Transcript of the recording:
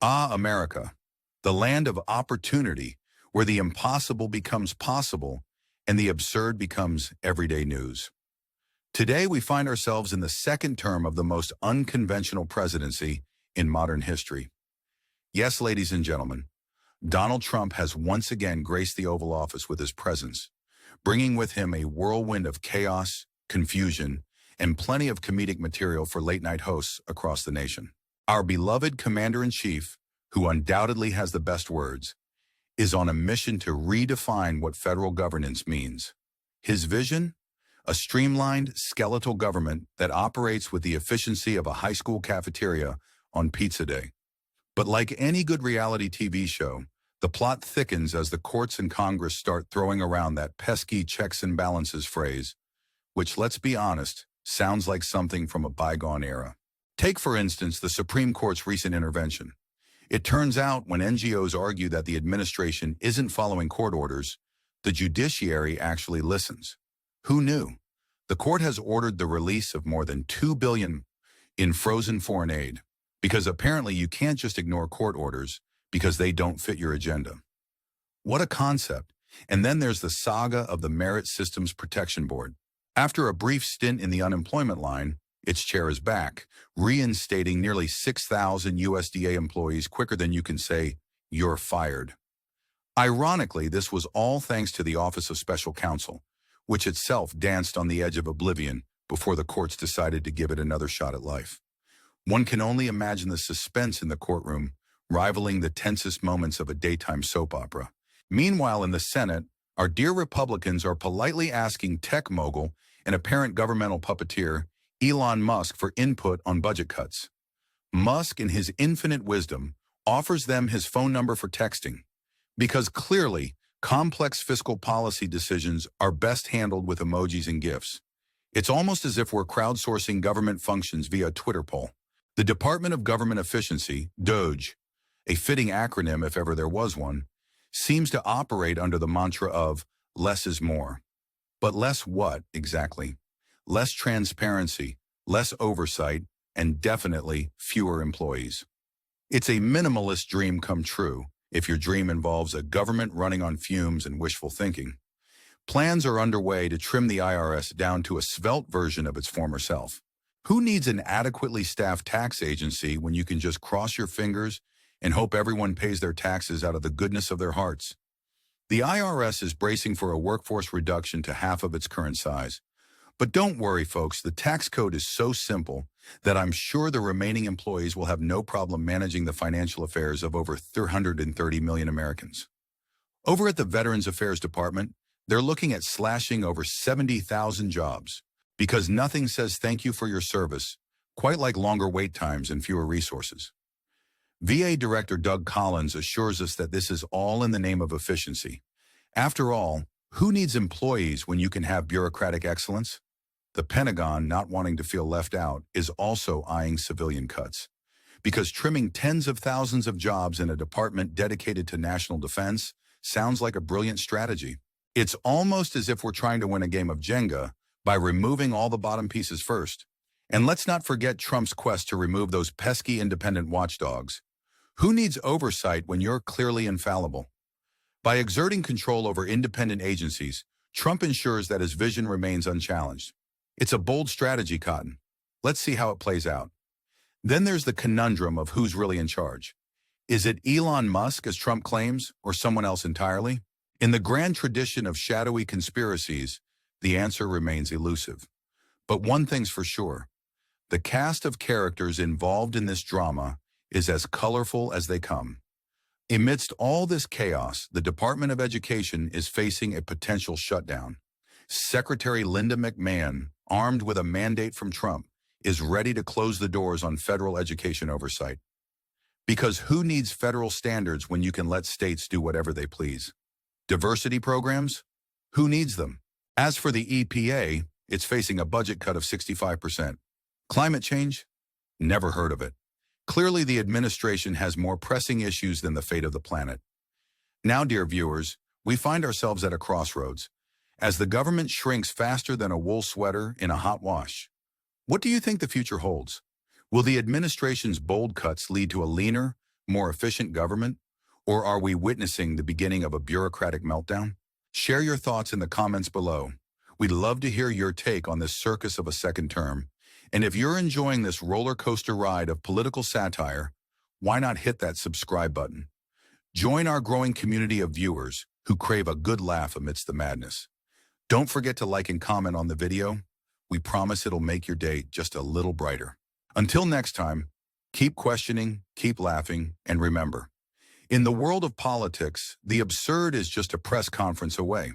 Ah, America, the land of opportunity, where the impossible becomes possible and the absurd becomes everyday news. Today, we find ourselves in the second term of the most unconventional presidency in modern history. Yes, ladies and gentlemen, Donald Trump has once again graced the Oval Office with his presence, bringing with him a whirlwind of chaos, confusion, and plenty of comedic material for late-night hosts across the nation. Our beloved Commander-in-Chief, who undoubtedly has the best words, is on a mission to redefine what federal governance means. His vision? A streamlined, skeletal government that operates with the efficiency of a high school cafeteria on pizza day. But like any good reality TV show, the plot thickens as the courts and Congress start throwing around that pesky checks and balances phrase, which, let's be honest, sounds like something from a bygone era. Take, for instance, the Supreme Court's recent intervention. It turns out when NGOs argue that the administration isn't following court orders, the judiciary actually listens. Who knew? The court has ordered the release of more than $2 billion in frozen foreign aid, because apparently you can't just ignore court orders because they don't fit your agenda. What a concept. And then there's the saga of the Merit Systems Protection Board. After a brief stint in the unemployment line, its chair is back, reinstating nearly 6,000 USDA employees quicker than you can say, "You're fired." Ironically, this was all thanks to the Office of Special Counsel, which itself danced on the edge of oblivion before the courts decided to give it another shot at life. One can only imagine the suspense in the courtroom, rivaling the tensest moments of a daytime soap opera. Meanwhile, in the Senate, our dear Republicans are politely asking tech mogul and apparent governmental puppeteer Elon Musk for input on budget cuts. Musk, in his infinite wisdom, offers them his phone number for texting, because clearly, complex fiscal policy decisions are best handled with emojis and GIFs. It's almost as if we're crowdsourcing government functions via Twitter poll. The Department of Government Efficiency, DOGE, a fitting acronym if ever there was one, seems to operate under the mantra of less is more. But less what, exactly? Less transparency, less oversight, and definitely fewer employees. It's a minimalist dream come true if your dream involves a government running on fumes and wishful thinking. Plans are underway to trim the IRS down to a svelte version of its former self. Who needs an adequately staffed tax agency when you can just cross your fingers and hope everyone pays their taxes out of the goodness of their hearts? The IRS is bracing for a workforce reduction to half of its current size. But don't worry, folks, the tax code is so simple that I'm sure the remaining employees will have no problem managing the financial affairs of over 330 million Americans. Over at the Veterans Affairs Department, they're looking at slashing over 70,000 jobs, because nothing says thank you for your service, quite like longer wait times and fewer resources. VA Director Doug Collins assures us that this is all in the name of efficiency. After all, who needs employees when you can have bureaucratic excellence? The Pentagon, not wanting to feel left out, is also eyeing civilian cuts, because trimming tens of thousands of jobs in a department dedicated to national defense sounds like a brilliant strategy. It's almost as if we're trying to win a game of Jenga by removing all the bottom pieces first. And let's not forget Trump's quest to remove those pesky independent watchdogs. Who needs oversight when you're clearly infallible? By exerting control over independent agencies, Trump ensures that his vision remains unchallenged. It's a bold strategy, Cotton. Let's see how it plays out. Then there's the conundrum of who's really in charge. Is it Elon Musk, as Trump claims, or someone else entirely? In the grand tradition of shadowy conspiracies, the answer remains elusive. But one thing's for sure. The cast of characters involved in this drama is as colorful as they come. Amidst all this chaos, the Department of Education is facing a potential shutdown. Secretary Linda McMahon, armed with a mandate from Trump, is ready to close the doors on federal education oversight. Because who needs federal standards when you can let states do whatever they please? Diversity programs? Who needs them? As for the EPA, it's facing a budget cut of 65%. Climate change? Never heard of it. Clearly, the administration has more pressing issues than the fate of the planet. Now, dear viewers, we find ourselves at a crossroads, as the government shrinks faster than a wool sweater in a hot wash. What do you think the future holds? Will the administration's bold cuts lead to a leaner, more efficient government? Or are we witnessing the beginning of a bureaucratic meltdown? Share your thoughts in the comments below. We'd love to hear your take on this circus of a second term. And if you're enjoying this roller coaster ride of political satire, why not hit that subscribe button? Join our growing community of viewers who crave a good laugh amidst the madness. Don't forget to like and comment on the video. We promise it'll make your day just a little brighter. Until next time, keep questioning, keep laughing, and remember, in the world of politics, the absurd is just a press conference away.